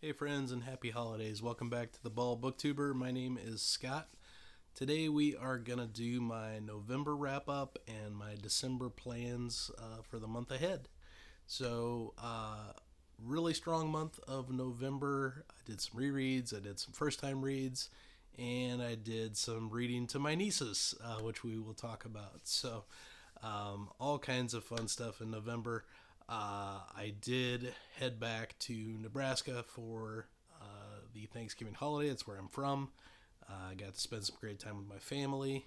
Hey friends and happy holidays. Welcome back to the Ball Booktuber. My name is Scott. Today we are going to do my November wrap up and my December plans for the month ahead. Really strong month of November. I did some rereads, I did some first time reads, and I did some reading to my nieces, which we will talk about. All kinds of fun stuff in November. I did head back to Nebraska for the Thanksgiving holiday. That's where I'm from. I got to spend some great time with my family.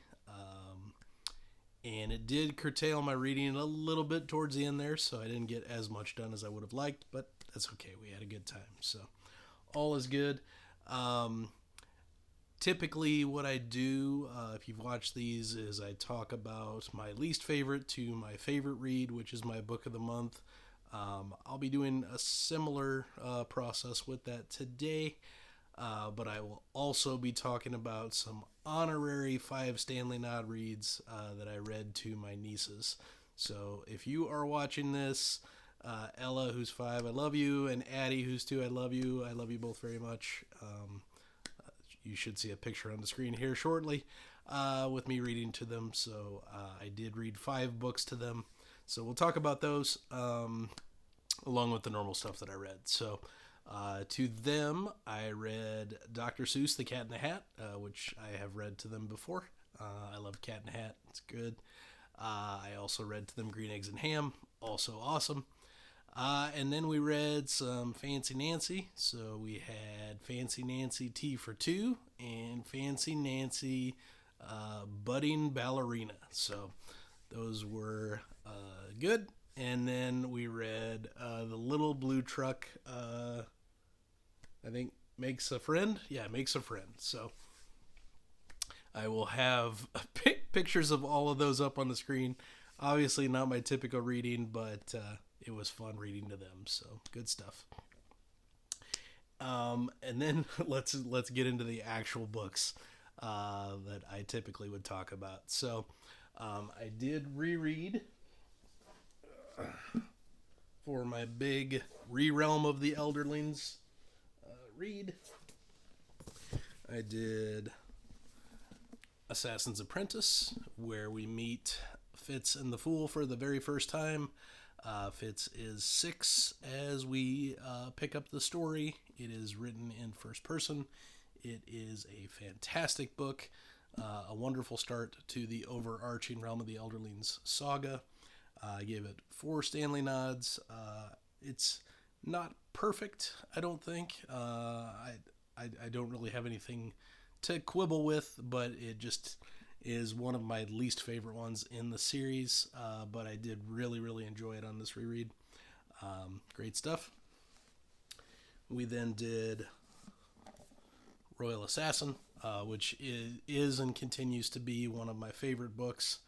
And it did curtail my reading a little bit towards the end there, so I didn't get as much done as I would have liked, but that's okay. We had a good time. So all is good. Um, Typically, what I do, if you've watched these, is I talk about my least favorite to my favorite read, which is my book of the month. I'll be doing a similar process with that today, but I will also be talking about some honorary 5 Stanley Nod reads that I read to my nieces. So if you are watching this, Ella, who's 5, I love you, and Addie, who's 2, I love you. I love you both very much. You should see a picture on the screen here shortly with me reading to them. I did read 5 books to them. So we'll talk about those along with the normal stuff that I read. To them, I read Dr. Seuss, The Cat in the Hat, which I have read to them before. I love Cat in the Hat. It's good. I also read to them Green Eggs and Ham. Also awesome. And then we read some Fancy Nancy. So we had Fancy Nancy Tea for Two and Fancy Nancy Budding Ballerina. So those were good. And then we read The Little Blue Truck, I think, Makes a Friend. Yeah, Makes a Friend. So I will have pictures of all of those up on the screen. Obviously, not my typical reading, but it was fun reading to them. So good stuff. And then let's get into the actual books that I typically would talk about. I did reread for my big Re-Realm of the Elderlings read. I did Assassin's Apprentice, where we meet Fitz and the Fool for the very first time. Fitz is 6 as we pick up the story. It is written in first person. It is a fantastic book, a wonderful start to the overarching Realm of the Elderlings saga. I gave it 4 Stanley Nods. It's not perfect, I don't think. I don't really have anything to quibble with, but it just is one of my least favorite ones in the series, but I did really, really enjoy it on this reread. Great stuff. We then did Royal Assassin, which is and continues to be one of my favorite books.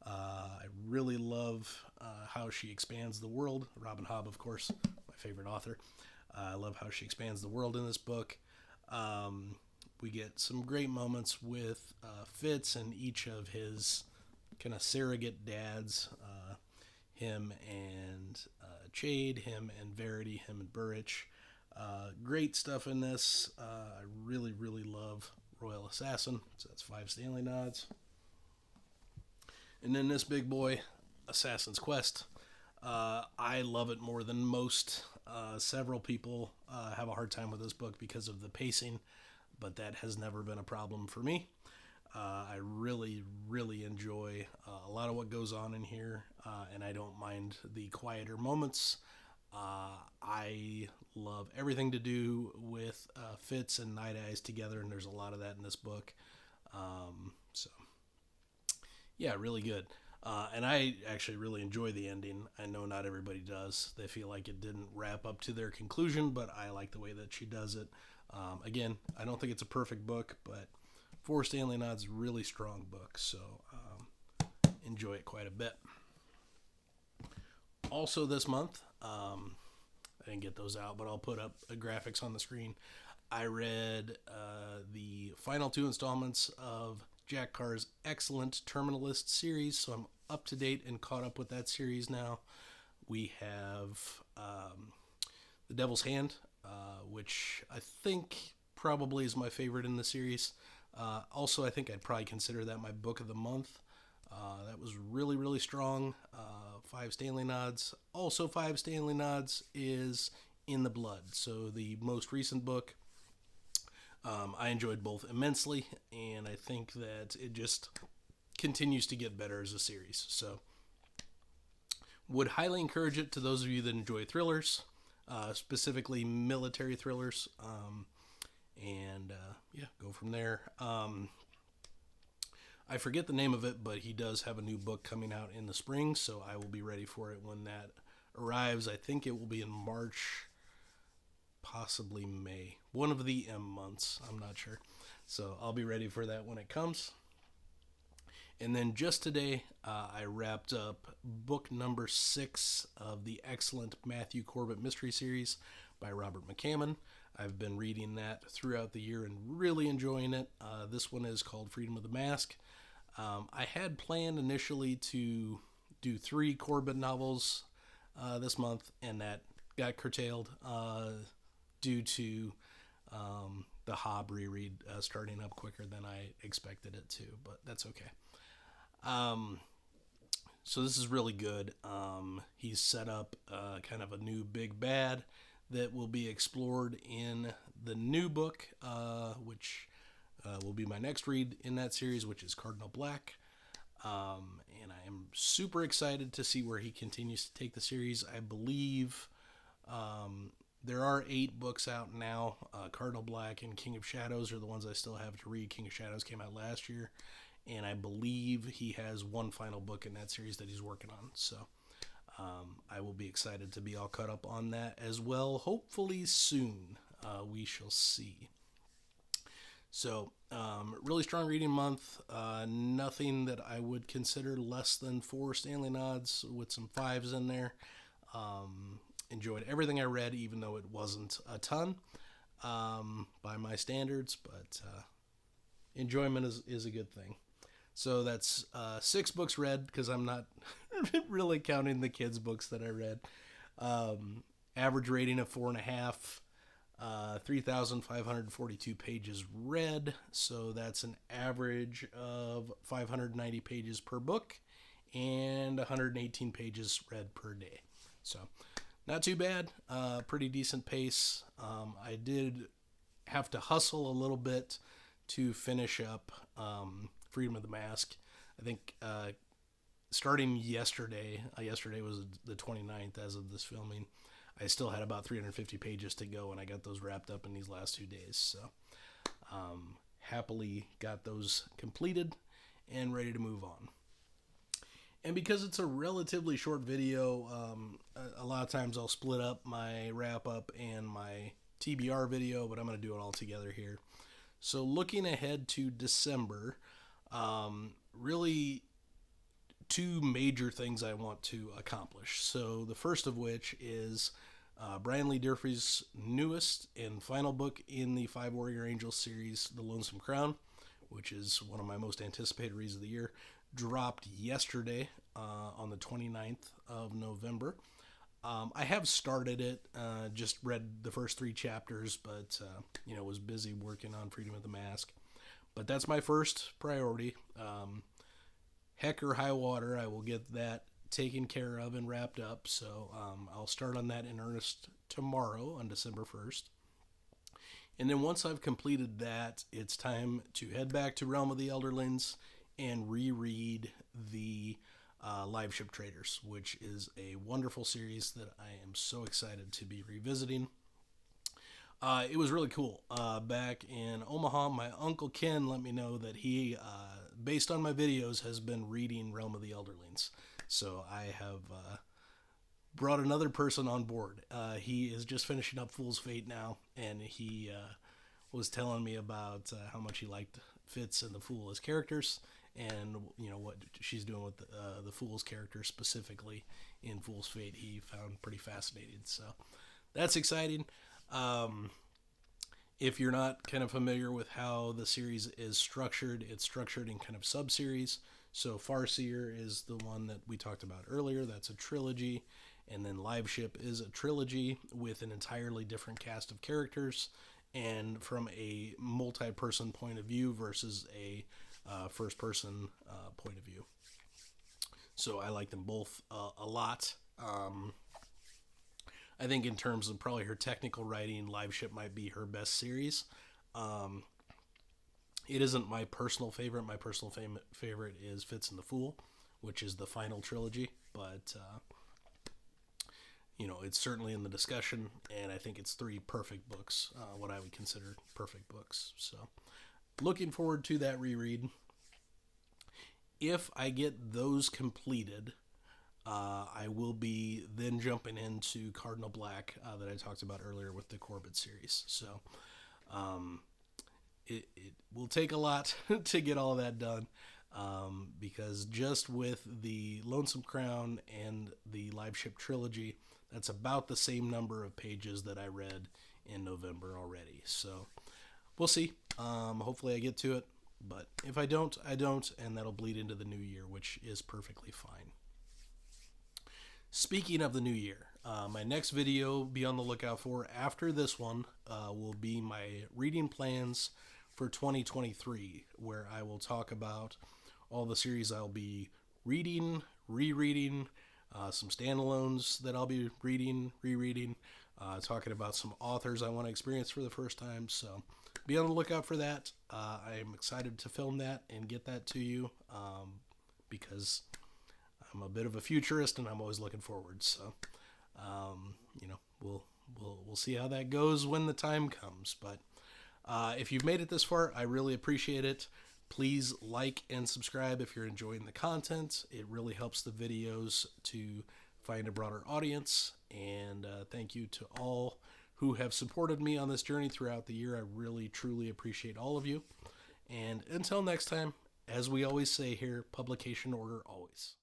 I really love how she expands the world. Robin Hobb, of course, my favorite author. I love how she expands the world in this book. We get some great moments with Fitz and each of his kind of surrogate dads. Him and Chade, him and Verity, him and Burrich. Great stuff in this. I really, really love Royal Assassin. So that's 5 Stanley Nods. And then this big boy, Assassin's Quest. I love it more than most. Several people have a hard time with this book because of the pacing, but that has never been a problem for me. I really, really enjoy a lot of what goes on in here, and I don't mind the quieter moments. I love everything to do with Fitz and Night Eyes together, and there's a lot of that in this book. Yeah, really good. And I actually really enjoy the ending. I know not everybody does. They feel like it didn't wrap up to their conclusion, but I like the way that she does it. Again, I don't think it's a perfect book, but 4 Stanley Nods, really strong book, so enjoy it quite a bit. Also this month, I didn't get those out, but I'll put up graphics on the screen. I read the final 2 installments of Jack Carr's excellent Terminalist series, so I'm up to date and caught up with that series now. We have The Devil's Hand, which I think probably is my favorite in the series. Also, I think I'd probably consider that my book of the month. That was really, really strong. 5 Stanley nods. Also, 5 Stanley nods is In the Blood. So, the most recent book, I enjoyed both immensely, and I think that it just continues to get better as a series. So, would highly encourage it to those of you that enjoy thrillers, specifically military thrillers, and yeah, go from there. I forget the name of it, but he does have a new book coming out in the spring, so I will be ready for it when that arrives. I think it will be in March, possibly May. One of the M months, I'm not sure. So I'll be ready for that when it comes. And then just today, I wrapped up book number 6 of the excellent Matthew Corbett mystery series by Robert McCammon. I've been reading that throughout the year and really enjoying it. This one is called Freedom of the Mask. I had planned initially to do 3 Corbett novels this month, and that got curtailed due to the Hobb reread starting up quicker than I expected it to, but that's okay. So this is really good. He's set up kind of a new big bad that will be explored in the new book, which will be my next read in that series, which is Cardinal Black. And I am super excited to see where he continues to take the series. I believe there are 8 books out now. Cardinal Black and King of Shadows are the ones I still have to read. King of Shadows came out last year, and I believe he has one final book in that series that he's working on. So I will be excited to be all caught up on that as well. Hopefully soon. We shall see. So, really strong reading month. Nothing that I would consider less than 4 Stanley nods with some 5s in there. Enjoyed everything I read, even though it wasn't a ton by my standards, but enjoyment is a good thing. So that's 6 books read, because I'm not really counting the kids' books that I read. Average rating of 4.5, 3,542 pages read. So that's an average of 590 pages per book and 118 pages read per day. So not too bad. Pretty decent pace. I did have to hustle a little bit to finish up Freedom of the Mask. I think starting yesterday was the 29th as of this filming, I still had about 350 pages to go, and I got those wrapped up in these last 2 days. So happily got those completed and ready to move on. And because it's a relatively short video, a lot of times I'll split up my wrap up and my TBR video, but I'm going to do it all together here. So looking ahead to December, really 2 major things I want to accomplish. So the first of which is Brian Lee Durfee's newest and final book in the 5 Warrior Angels series, The Lonesome Crown, which is one of my most anticipated reads of the year, dropped yesterday on the 29th of November. I have started it, just read the first 3 chapters, but was busy working on Freedom of the Mask. But that's my first priority. Heck or high water, I will get that taken care of and wrapped up. So I'll start on that in earnest tomorrow on December 1st. And then once I've completed that, it's time to head back to Realm of the Elderlings and reread the Live Ship Traders, which is a wonderful series that I am so excited to be revisiting. It was really cool. Back in Omaha, my Uncle Ken let me know that he, based on my videos, has been reading Realm of the Elderlings. So I have brought another person on board. He is just finishing up Fool's Fate now, and he was telling me about how much he liked Fitz and the Fool as characters, and what she's doing with the Fool's character specifically in Fool's Fate. He found pretty fascinating. So that's exciting. If you're not kind of familiar with how the series is structured, it's structured in kind of sub-series. So Farseer is the one that we talked about earlier. That's a trilogy. And then Live Ship is a trilogy with an entirely different cast of characters and from a multi-person point of view versus a first-person point of view. So I like them both a lot. I think in terms of probably her technical writing, Live Ship might be her best series. Um, it isn't my personal favorite. My personal favorite is Fitz and the Fool, which is the final trilogy. But it's certainly in the discussion, and I think it's three perfect books, what I would consider perfect books. So, looking forward to that reread. If I get those completed, I will be then jumping into Cardinal Black that I talked about earlier with the Corbett series. So, um, it will take a lot to get all that done. Because just with the Lonesome Crown and the Live Ship trilogy, that's about the same number of pages that I read in November already. So we'll see. Hopefully I get to it. But if I don't, I don't, and that'll bleed into the new year, which is perfectly fine. Speaking of the new year, my next video, be on the lookout for after this one, will be my reading plans for 2023, where I will talk about all the series I'll be reading, rereading, some standalones that I'll be reading, rereading, talking about some authors I want to experience for the first time. So be on the lookout for that. I'm excited to film that and get that to you because I'm a bit of a futurist and I'm always looking forward. So, we'll see how that goes when the time comes. But if you've made it this far, I really appreciate it. Please like and subscribe if you're enjoying the content. It really helps the videos to find a broader audience. And thank you to all who have supported me on this journey throughout the year. I really, truly appreciate all of you. And until next time, as we always say here, publication order always.